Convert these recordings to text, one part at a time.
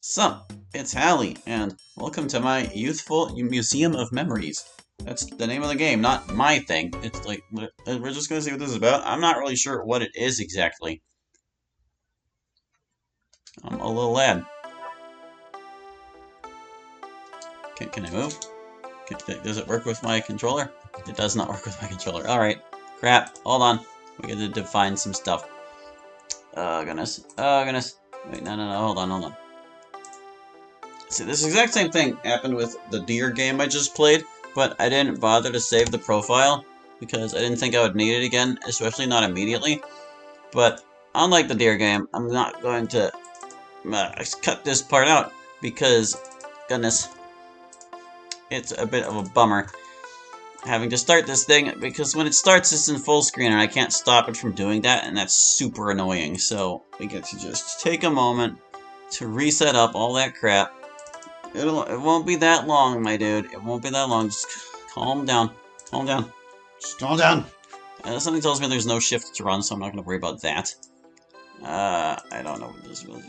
Sup, it's Hallie, and welcome to my Youthful Museum of Memories. That's the name of the game, not my thing. It's like, we're just gonna see what this is about. I'm not really sure what it is exactly. I'm a little lad. Can I move? Does it work with my controller? It does not work with my controller. Alright. Crap. Hold on. We gotta define some stuff. Oh, goodness. Oh, goodness. Wait, no. Hold on. See, this exact same thing happened with the deer game I just played, but I didn't bother to save the profile because I didn't think I would need it again, especially not immediately. But unlike the deer game, I'm not going to cut this part out because, goodness, it's a bit of a bummer having to start this thing because when it starts it's in full screen and I can't stop it from doing that, and that's super annoying. So we get to just take a moment to reset up all that crap. It won't be that long, my dude. It won't be that long. Just calm down. Calm down. Just calm down. Something tells me there's no shift to run, so I'm not going to worry about that. I don't know what this was.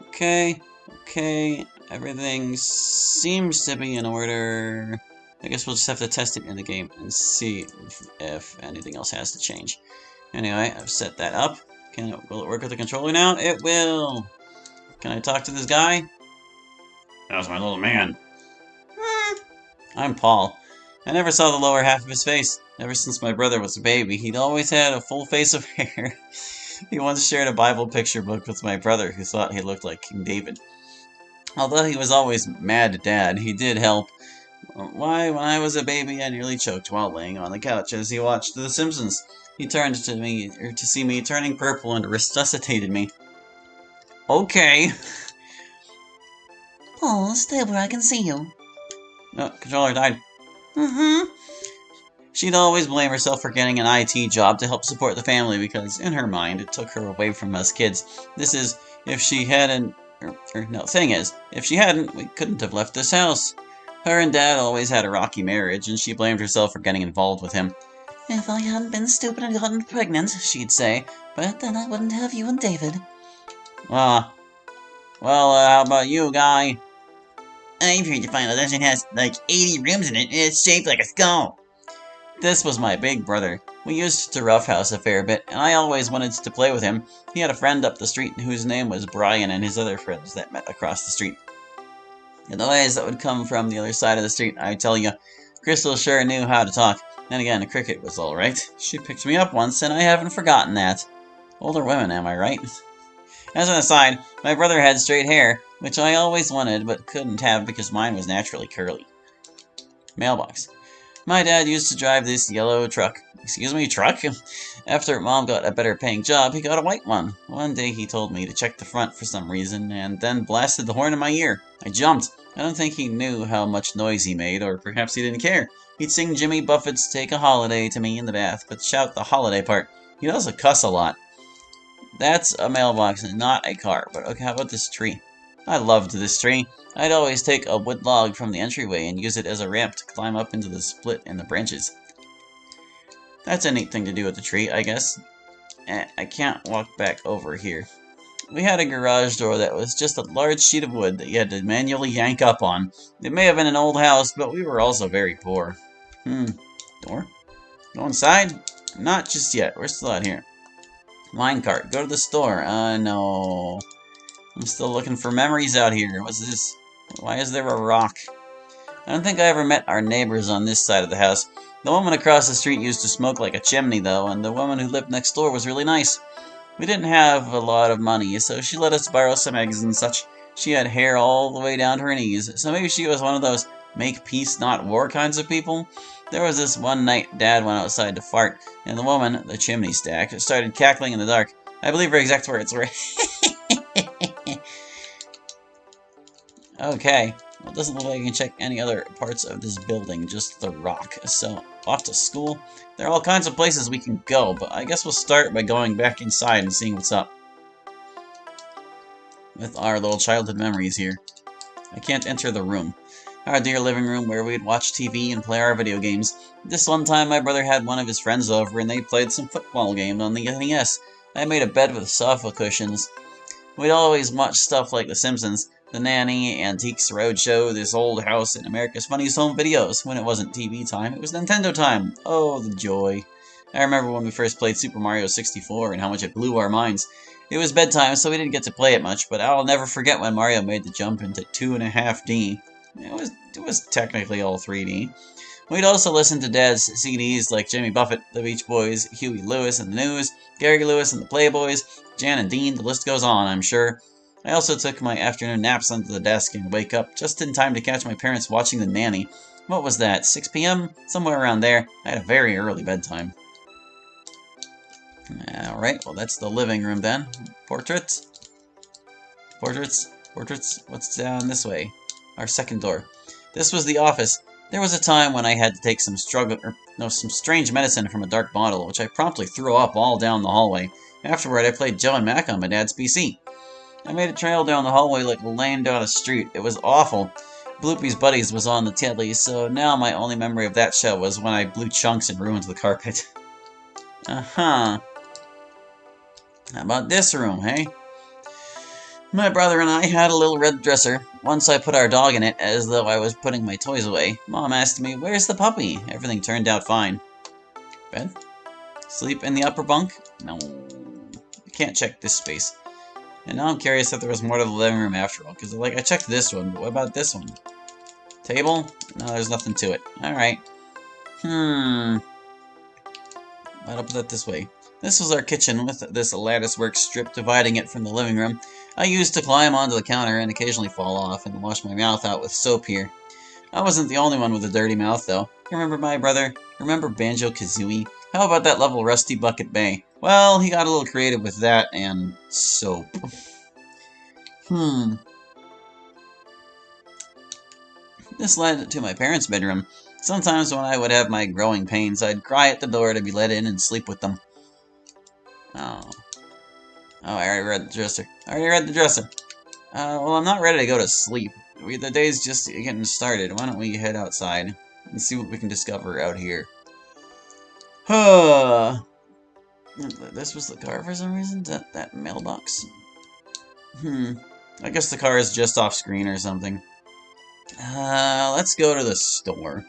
Okay. Everything seems to be in order. I guess we'll just have to test it in the game and see if anything else has to change. Anyway, I've set that up. Will it work with the controller now? It will! Can I talk to this guy? That's my little man. I'm Paul. I never saw the lower half of his face. Ever since my brother was a baby, he'd always had a full face of hair. He once shared a Bible picture book with my brother, who thought he looked like King David. Although he was always mad at Dad, he did help. Why, when I was a baby, I nearly choked while laying on the couch as he watched The Simpsons. He turned to me, to see me turning purple and resuscitated me. Okay. Paul, stay where I can see you. Oh, controller died. She'd always blame herself for getting an IT job to help support the family because, in her mind, it took her away from us kids. This is, if she hadn't... thing is, if she hadn't, we couldn't have left this house. Her and Dad always had a rocky marriage, and she blamed herself for getting involved with him. If I hadn't been stupid and gotten pregnant, she'd say, but then I wouldn't have you and David. Well, how about you, Guy? I've heard the final dungeon has like 80 rooms in it, and it's shaped like a skull. This was my big brother. We used to roughhouse a fair bit, and I always wanted to play with him. He had a friend up the street whose name was Brian, and his other friends that met across the street. The noise that would come from the other side of the street, I tell you, Crystal sure knew how to talk. Then again, Cricket was alright. She picked me up once, and I haven't forgotten that. Older women, am I right? As an aside, my brother had straight hair, which I always wanted but couldn't have because mine was naturally curly. Mailbox. My dad used to drive this yellow truck. Excuse me, truck? After Mom got a better paying job, he got a white one. One day he told me to check the front for some reason, and then blasted the horn in my ear. I jumped. I don't think he knew how much noise he made, or perhaps he didn't care. He'd sing Jimmy Buffett's Take a Holiday to me in the bath, but shout the holiday part. He'd also cuss a lot. That's a mailbox and not a car, but okay, how about this tree? I loved this tree. I'd always take a wood log from the entryway and use it as a ramp to climb up into the split in the branches. That's a neat thing to do with the tree, I guess. I can't walk back over here. We had a garage door that was just a large sheet of wood that you had to manually yank up on. It may have been an old house, but we were also very poor. Door? Go inside? Not just yet. We're still out here. Minecart. Go to the store. No. I'm still looking for memories out here. What's this? Why is there a rock? I don't think I ever met our neighbors on this side of the house. The woman across the street used to smoke like a chimney, though, and the woman who lived next door was really nice. We didn't have a lot of money, so she let us borrow some eggs and such. She had hair all the way down to her knees, so maybe she was one of those make peace, not war kinds of people. There was this one night Dad went outside to fart, and the woman, the chimney stack, started cackling in the dark. I believe her exact words were, Okay, well, it doesn't look like I can check any other parts of this building, just the rock. So, off to school. There are all kinds of places we can go, but I guess we'll start by going back inside and seeing what's up with our little childhood memories here. I can't enter the room. Our dear living room where we'd watch TV and play our video games. This one time my brother had one of his friends over and they played some football games on the NES. I made a bed with sofa cushions. We'd always watch stuff like The Simpsons, The Nanny, Antiques Roadshow, This Old House, and America's Funniest Home Videos. When it wasn't TV time, it was Nintendo time. Oh, the joy. I remember when we first played Super Mario 64 and how much it blew our minds. It was bedtime, so we didn't get to play it much, but I'll never forget when Mario made the jump into 2.5D. It was technically all 3D. We'd also listen to Dad's CDs like Jimmy Buffett, The Beach Boys, Huey Lewis and the News, Gary Lewis and the Playboys, Jan and Dean, the list goes on, I'm sure. I also took my afternoon naps under the desk and wake up just in time to catch my parents watching The Nanny. What was that, 6 p.m.? Somewhere around there. I had a very early bedtime. Alright, well that's the living room then. Portraits? Portraits? Portraits? What's down this way? Our second door. This was the office. There was a time when I had to take some strange medicine from a dark bottle, which I promptly threw up all down the hallway. Afterward, I played Joe and Mac on my dad's PC. I made a trail down the hallway like a lane down a street. It was awful. Bloopy's Buddies was on the telly, so now my only memory of that show was when I blew chunks and ruined the carpet. Uh-huh. How about this room, hey? My brother and I had a little red dresser. Once I put our dog in it, as though I was putting my toys away. Mom asked me, "Where's the puppy?" Everything turned out fine. Bed? Sleep in the upper bunk? No. I can't check this space. And now I'm curious if there was more to the living room after all, because I checked this one, but what about this one? Table? No, there's nothing to it. Alright. I'll put that this way. This was our kitchen with this latticework strip dividing it from the living room. I used to climb onto the counter and occasionally fall off and wash my mouth out with soap here. I wasn't the only one with a dirty mouth, though. Remember my brother? Remember Banjo-Kazooie? How about that level Rusty Bucket Bay? Well, he got a little creative with that and soap. This led to my parents' bedroom. Sometimes when I would have my growing pains, I'd cry at the door to be let in and sleep with them. Oh, I already read the dresser. Well, I'm not ready to go to sleep. The day's just getting started. Why don't we head outside and see what we can discover out here? This was the car for some reason? That mailbox? I guess the car is just off screen or something. Let's go to the store.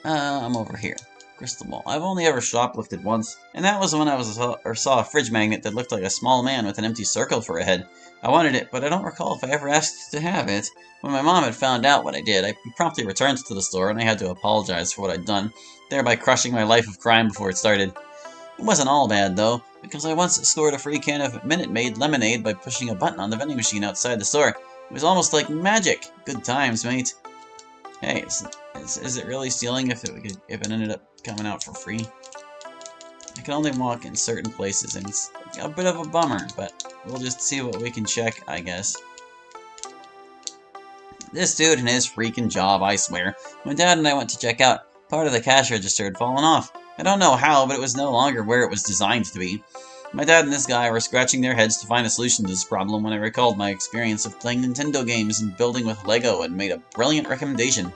I'm over here. Crystal ball. I've only ever shoplifted once, and that was when I saw a fridge magnet that looked like a small man with an empty circle for a head. I wanted it, but I don't recall if I ever asked to have it. When my mom had found out what I did, I promptly returned to the store, and I had to apologize for what I'd done, thereby crushing my life of crime before it started. It wasn't all bad, though, because I once scored a free can of Minute Maid lemonade by pushing a button on the vending machine outside the store. It was almost like magic. Good times, mate. Hey, is it really stealing if it ended up coming out for free? I can only walk in certain places, and it's a bit of a bummer, but we'll just see what we can check, I guess. This dude and his freaking job, I swear. When Dad and I went to check out, part of the cash register had fallen off. I don't know how, but it was no longer where it was designed to be. My dad and this guy were scratching their heads to find a solution to this problem when I recalled my experience of playing Nintendo games and building with Lego and made a brilliant recommendation.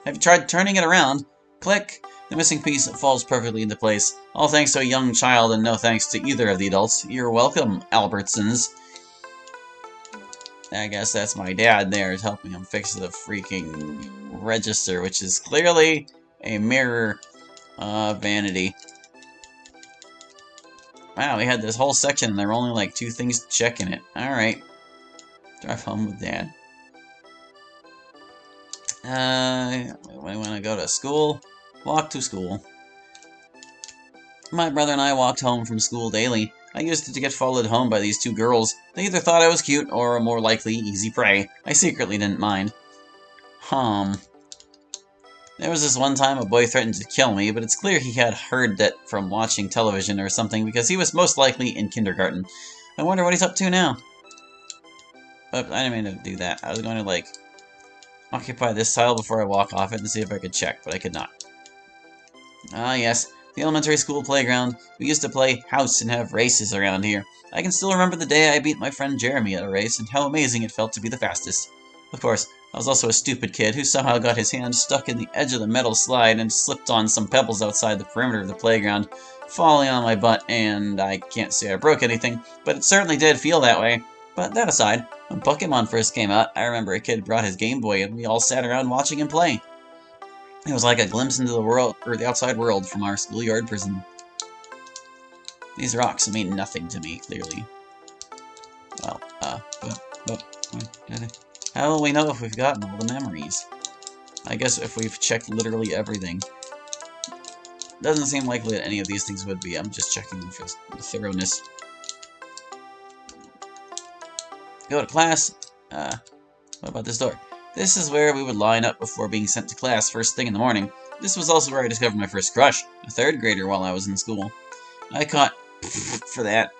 Have you tried turning it around? Click! The missing piece falls perfectly into place. All thanks to a young child and no thanks to either of the adults. You're welcome, Albertsons. I guess that's my dad there is helping him fix the freaking register, which is clearly a mirror vanity. Wow, we had this whole section and there were only like 2 things to check in it. Alright. Drive home with Dad. We want to go to school. Walk to school. My brother and I walked home from school daily. I used to get followed home by these 2 girls. They either thought I was cute or, more likely, easy prey. I secretly didn't mind. There was this one time a boy threatened to kill me, but it's clear he had heard that from watching television or something because he was most likely in kindergarten. I wonder what he's up to now. Oops, I didn't mean to do that. I was going to, occupy this tile before I walk off it and see if I could check, but I could not. Ah, yes. The elementary school playground. We used to play house and have races around here. I can still remember the day I beat my friend Jeremy at a race and how amazing it felt to be the fastest. Of course, I was also a stupid kid who somehow got his hand stuck in the edge of the metal slide and slipped on some pebbles outside the perimeter of the playground. falling on my butt, and I can't say I broke anything, but it certainly did feel that way. But that aside, when Pokemon first came out, I remember a kid brought his Game Boy and we all sat around watching him play. It was like a glimpse into the world, or the outside world, from our schoolyard prison. These rocks mean nothing to me, clearly. Well, how will we know if we've gotten all the memories? I guess if we've checked literally everything. Doesn't seem likely that any of these things would be. I'm just checking them for thoroughness. Go to class. What about this door? This is where we would line up before being sent to class first thing in the morning. This was also where I discovered my first crush, a third grader while I was in school. I caught for that.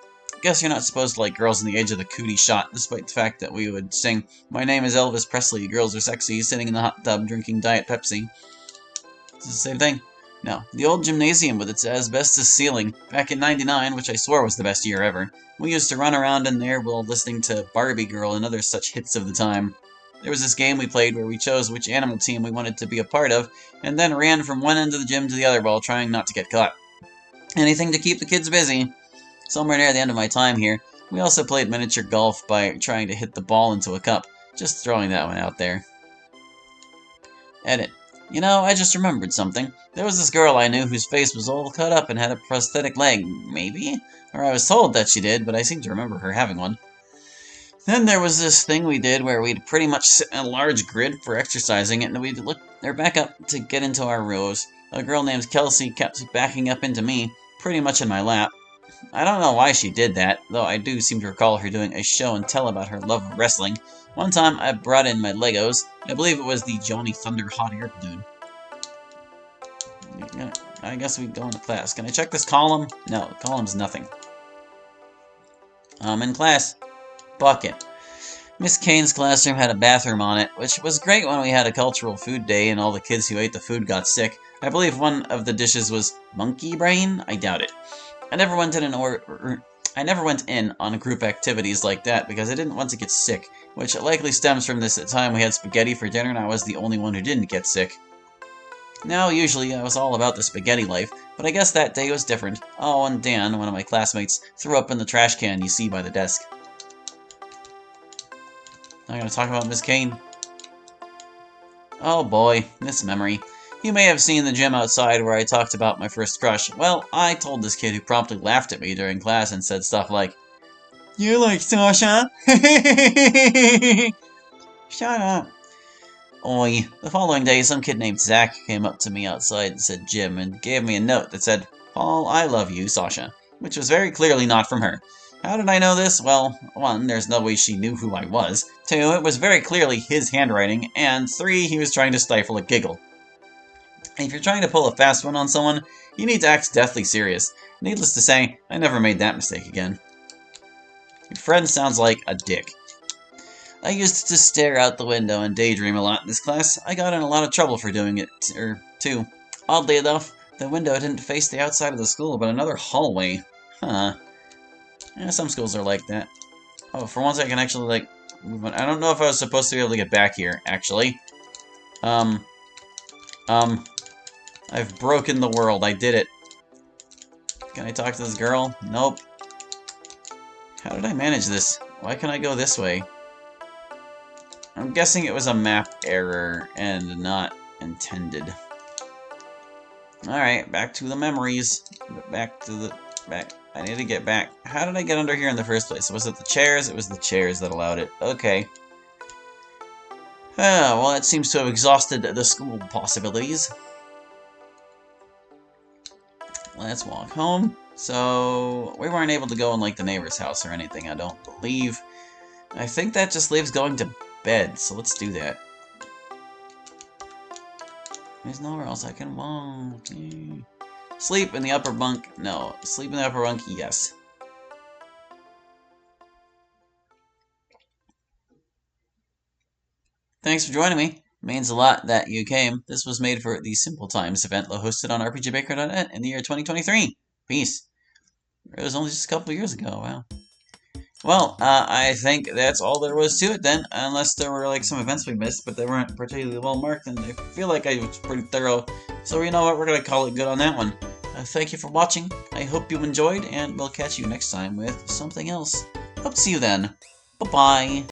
Guess you're not supposed to like girls in the age of the cootie shot, despite the fact that we would sing, "My name is Elvis Presley, girls are sexy," sitting in the hot tub drinking Diet Pepsi. Is it the same thing? No. The old gymnasium with its asbestos ceiling, back in '99, which I swore was the best year ever. We used to run around in there while listening to Barbie Girl and other such hits of the time. There was this game we played where we chose which animal team we wanted to be a part of, and then ran from one end of the gym to the other while trying not to get caught. Anything to keep the kids busy. Somewhere near the end of my time here, we also played miniature golf by trying to hit the ball into a cup. Just throwing that one out there. Edit. You know, I just remembered something. There was this girl I knew whose face was all cut up and had a prosthetic leg, maybe? Or I was told that she did, but I seem to remember her having one. Then there was this thing we did where we'd pretty much sit in a large grid for exercising, and we'd look or back up to get into our rows. A girl named Kelsey kept backing up into me, pretty much in my lap. I don't know why she did that, though I do seem to recall her doing a show and tell about her love of wrestling. One time I brought in my Legos. I believe it was the Johnny Thunder hot air balloon. I guess we go into class. Can I check this column? No, the column's nothing. I'm in class. Bucket. Miss Kane's classroom had a bathroom on it, which was great when we had a cultural food day and all the kids who ate the food got sick. I believe one of the dishes was monkey brain? I doubt it. I never went in on group activities like that because I didn't want to get sick, which likely stems from this time we had spaghetti for dinner and I was the only one who didn't get sick. Now, usually, I was all about the spaghetti life, but I guess that day was different. Oh, and Dan, one of my classmates, threw up in the trash can you see by the desk. I'm gonna talk about Miss Kane. Oh boy, this memory. You may have seen the gym outside where I talked about my first crush. Well, I told this kid who promptly laughed at me during class and said stuff like, "You like Sasha?" Shut up. Oi. The following day, some kid named Zach came up to me outside and said Jim and gave me a note that said, "Paul, I love you, Sasha," which was very clearly not from her. How did I know this? Well, 1, there's no way she knew who I was. 2, it was very clearly his handwriting. And 3, he was trying to stifle a giggle. If you're trying to pull a fast one on someone, you need to act deathly serious. Needless to say, I never made that mistake again. Your friend sounds like a dick. I used to stare out the window and daydream a lot in this class. I got in a lot of trouble for doing it, too. Oddly enough, the window didn't face the outside of the school, but another hallway. Huh. Yeah, some schools are like that. Oh, for once I can actually, like, move on. I don't know if I was supposed to be able to get back here, actually. I've broken the world. I did it. Can I talk to this girl? Nope. How did I manage this? Why can't I go this way? I'm guessing it was a map error and not intended. Alright, back to the memories. I need to get back. How did I get under here in the first place? Was it the chairs? It was the chairs that allowed it. Okay. Well, that seems to have exhausted the school possibilities. Let's walk home. So, we weren't able to go in, like, the neighbor's house or anything, I don't believe. I think that just leaves going to bed, so let's do that. There's nowhere else I can walk. Sleep in the upper bunk? No. Sleep in the upper bunk? Yes. Thanks for joining me. It means a lot that you came. This was made for the Simple Times event hosted on RPGmaker.net in the year 2023. Peace. It was only just a couple of years ago. Wow. Well, I think that's all there was to it then, unless there were like some events we missed, but they weren't particularly well marked, and I feel like I was pretty thorough. So you know what, we're gonna call it good on that one. Thank you for watching. I hope you enjoyed, and we'll catch you next time with something else. Hope to see you then. Bye-bye.